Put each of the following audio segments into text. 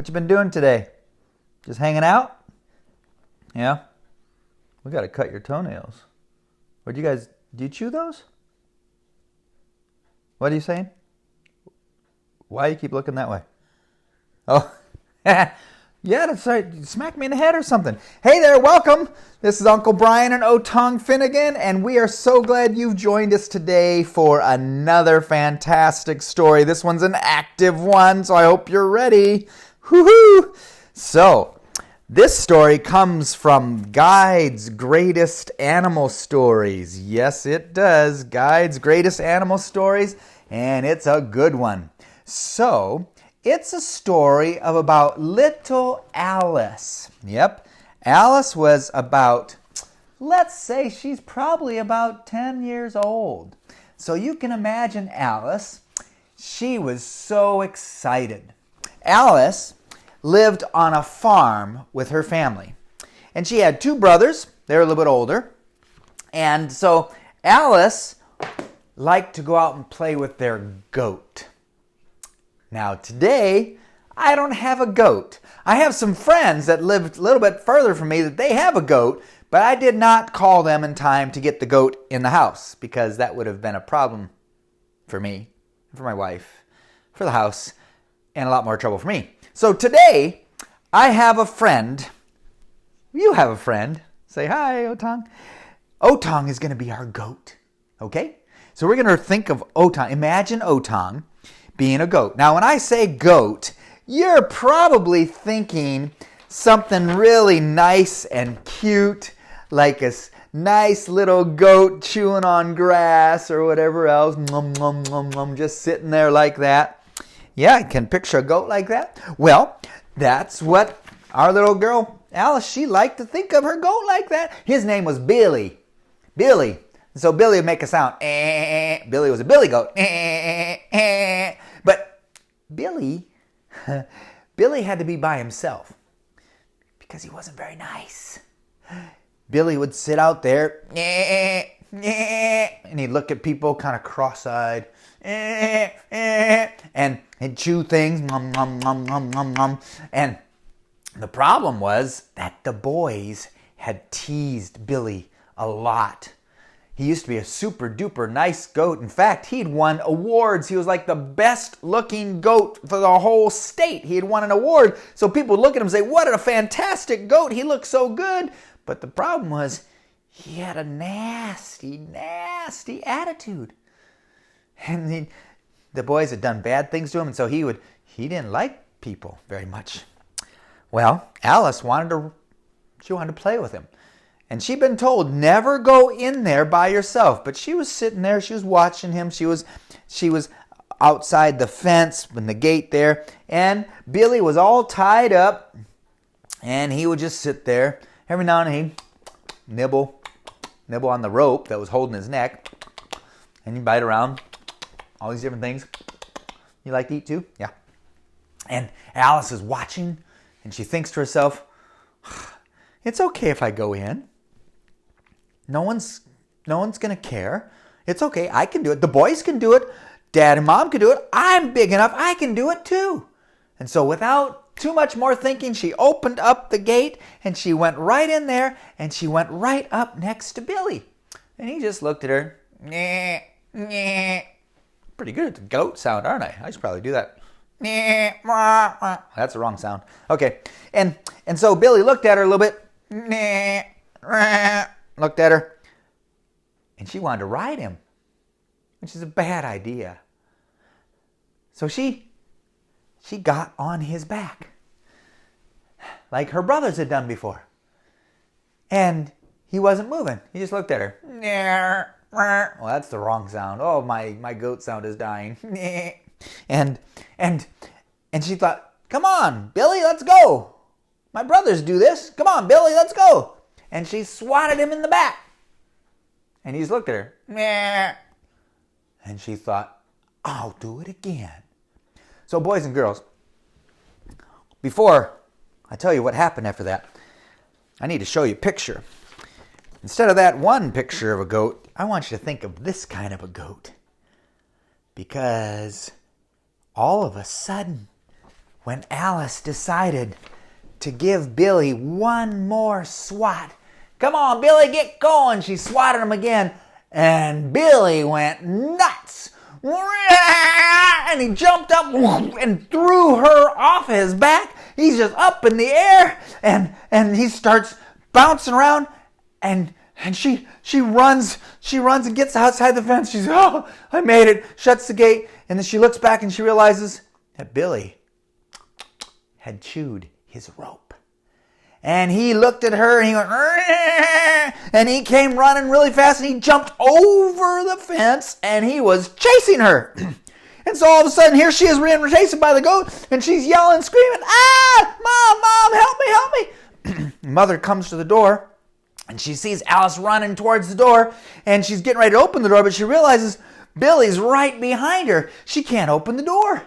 What you been doing today? Just hanging out? Yeah? We gotta cut your toenails. Do you chew those? What are you saying? Why do you keep looking that way? Oh, yeah, that's right. You smacked me in the head or something. Hey there, welcome. This is Uncle Bryan and Otong Finnegan, and we are so glad you've joined us today for another fantastic story. This one's an active one, so I hope you're ready. Woohoo! So, this story comes from Guide's Greatest Animal Stories. Yes, it does. Guide's Greatest Animal Stories, and it's a good one. So, it's a story of about little Alice. Yep, Alice was about, let's say she's probably about 10 years old. So you can imagine Alice. She was so excited. Alice lived on a farm with her family. And she had two brothers. They were a little bit older. And so Alice liked to go out and play with their goat. Now today, I don't have a goat. I have some friends that lived a little bit further from me that they have a goat, but I did not call them in time to get the goat in the house because that would have been a problem for me, for my wife, for the house, and a lot more trouble for me. So today, I have a friend. You have a friend. Say hi, Otong. Otong is going to be our goat. Okay? So we're going to think of Otong. Imagine Otong being a goat. Now, when I say goat, you're probably thinking something really nice and cute, like a nice little goat chewing on grass or whatever else, just sitting there like that. Yeah, I can picture a goat like that. Well, that's what our little girl, Alice, she liked to think of her goat like that. His name was Billy. Billy. So Billy would make a sound. Billy was a billy goat. But Billy had to be by himself because he wasn't very nice. Billy would sit out there and he'd look at people kind of cross-eyed and he'd chew things. And the problem was that the boys had teased Billy a lot. He used to be a super duper nice goat. In fact, he'd won awards. He was like the best looking goat for the whole state. He had won an award. So people would look at him and say, what a fantastic goat. He looks so good. But the problem was he had a nasty, nasty attitude. And the boys had done bad things to him. And so he didn't like people very much. Well, Alice wanted to play with him. And she'd been told, never go in there by yourself. But she was sitting there, she was watching him. She was outside the fence in the gate there. And Billy was all tied up. And he would just sit there. Every now and then he'd nibble on the rope that was holding his neck. And he'd bite around. All these different things. You like to eat too? Yeah. And Alice is watching. And she thinks to herself, it's okay if I go in. No one's going to care. It's okay. I can do it. The boys can do it. Dad and Mom can do it. I'm big enough. I can do it too. And so without too much more thinking, she opened up the gate and she went right in there and she went right up next to Billy. And he just looked at her. Pretty good at the goat sound, aren't I? I should probably do that. That's the wrong sound. Okay. And so Billy looked at her a little bit. Looked at her, and she wanted to ride him, which is a bad idea. So she got on his back, like her brothers had done before. And he wasn't moving. He just looked at her. Well, that's the wrong sound. Oh, my goat sound is dying. And she thought, come on, Billy, let's go. My brothers do this. Come on, Billy, let's go. And she swatted him in the back. And he just looked at her. And she thought, I'll do it again. So boys and girls, before I tell you what happened after that, I need to show you a picture. Instead of that one picture of a goat, I want you to think of this kind of a goat. Because all of a sudden, when Alice decided to give Billy one more swat. Come on, Billy, get going. She swatted him again, and Billy went nuts. And he jumped up and threw her off his back. He's just up in the air, and he starts bouncing around, and she runs and gets outside the fence. She's, oh, I made it. Shuts the gate, and then she looks back and she realizes that Billy had chewed his rope. And he looked at her and he went, and he came running really fast and he jumped over the fence and he was chasing her. And so all of a sudden, here she is being chased by the goat, and she's yelling, screaming, ah, Mom, help me, help me. Mother comes to the door, and she sees Alice running towards the door, and she's getting ready to open the door, but she realizes Billy's right behind her. She can't open the door.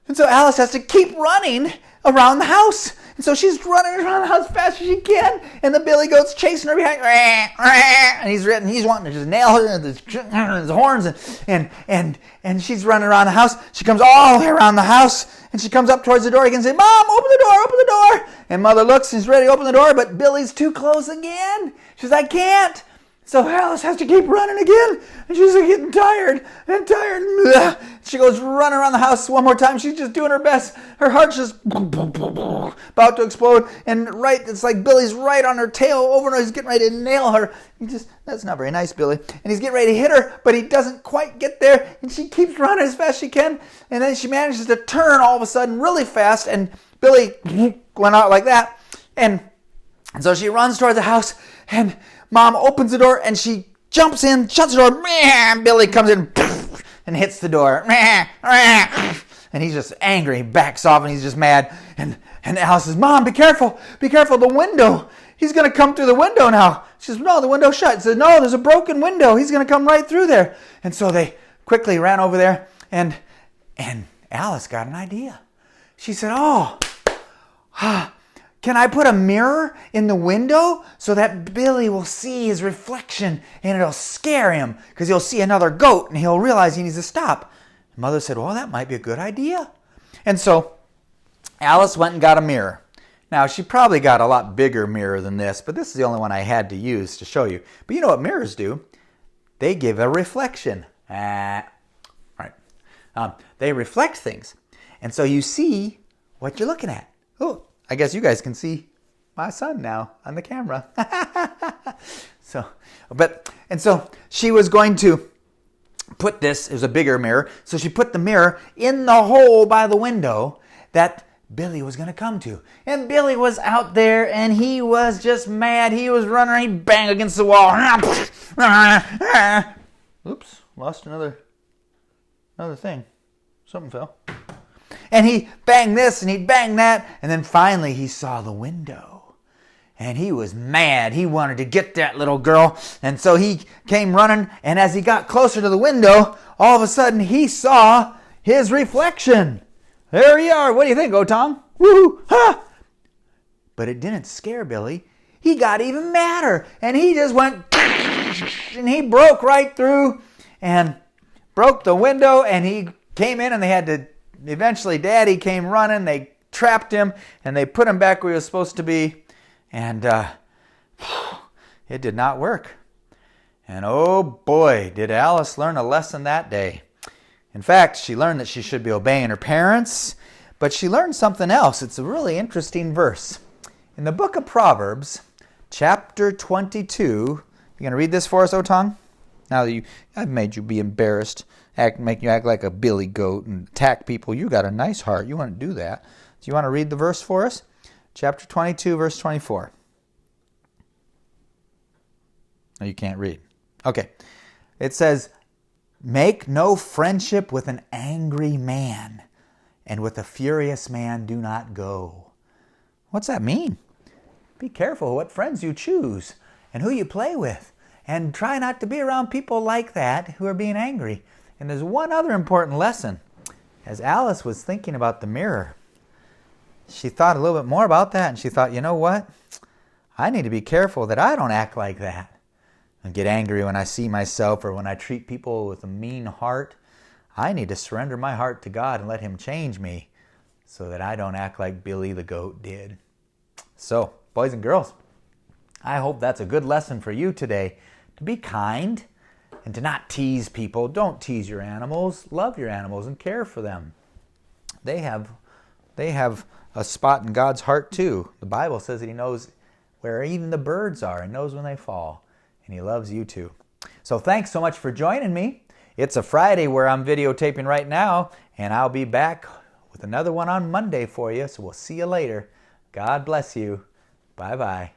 And so Alice has to keep running around the house. And so she's running around the house as fast as she can, and the billy goat's chasing her behind, and he's wanting to just nail her with his horns, and she's running around the house. She comes all the way around the house, and she comes up towards the door again and says, Mom, open the door. And Mother looks and she's ready to open the door, but Billy's too close again. She says, I can't. So Alice has to keep running again, and she's getting tired. She goes running around the house one more time. She's just doing her best. Her heart's just about to explode, and it's like Billy's right on her tail over and he's getting ready to nail her. That's not very nice, Billy. And he's getting ready to hit her, but he doesn't quite get there, and she keeps running as fast as she can, and then she manages to turn all of a sudden really fast, and Billy went out like that, and so she runs towards the house, and Mom opens the door, and she jumps in, shuts the door. Billy comes in and hits the door. And he's just angry. He backs off, and he's just mad. And Alice says, Mom, be careful, the window. He's going to come through the window now. She says, no, the window's shut. She says, no, there's a broken window. He's going to come right through there. And so they quickly ran over there, and Alice got an idea. She said, can I put a mirror in the window so that Billy will see his reflection and it'll scare him because he'll see another goat and he'll realize he needs to stop? Mother said, well, that might be a good idea. And so Alice went and got a mirror. Now, she probably got a lot bigger mirror than this, but this is the only one I had to use to show you. But you know what mirrors do? They give a reflection. Right. They reflect things. And so you see what you're looking at. Oh, I guess you guys can see my son now on the camera. So she was going to put this, it was a bigger mirror, so she put the mirror in the hole by the window that Billy was going to come to. And Billy was out there, and he was just mad. He was running, he banged against the wall. Oops, lost another thing. Something fell. And he banged this and he banged that. And then finally he saw the window. And he was mad. He wanted to get that little girl. And so he came running. And as he got closer to the window, all of a sudden he saw his reflection. There you are. What do you think, Otong? Woo! Ha! But it didn't scare Billy. He got even madder. And he just went and he broke right through and broke the window. And he came in and they had to... Eventually, Daddy came running. They trapped him, and they put him back where he was supposed to be. And it did not work. And oh boy, did Alice learn a lesson that day. In fact, she learned that she should be obeying her parents, but she learned something else. It's a really interesting verse. In the book of Proverbs, chapter 22, you going to read this for us, Otong? Now that I've made you be embarrassed. Make you act like a billy goat and attack people. You got a nice heart. You want to do that. Do you want to read the verse for us? Chapter 22, verse 24. No, you can't read. Okay. It says, make no friendship with an angry man, and with a furious man do not go. What's that mean? Be careful what friends you choose and who you play with. And try not to be around people like that who are being angry. And there's one other important lesson. As Alice was thinking about the mirror, she thought a little bit more about that, and she thought, you know what? I need to be careful that I don't act like that and get angry when I see myself or when I treat people with a mean heart. I need to surrender my heart to God and let Him change me. so that I don't act like Billy the goat did. So, boys and girls, I hope that's a good lesson for you today, to be kind and to not tease people. Don't tease your animals. Love your animals and care for them. They have a spot in God's heart too. The Bible says that He knows where even the birds are and knows when they fall. And He loves you too. So thanks so much for joining me. It's a Friday where I'm videotaping right now, and I'll be back with another one on Monday for you. So we'll see you later. God bless you. Bye-bye.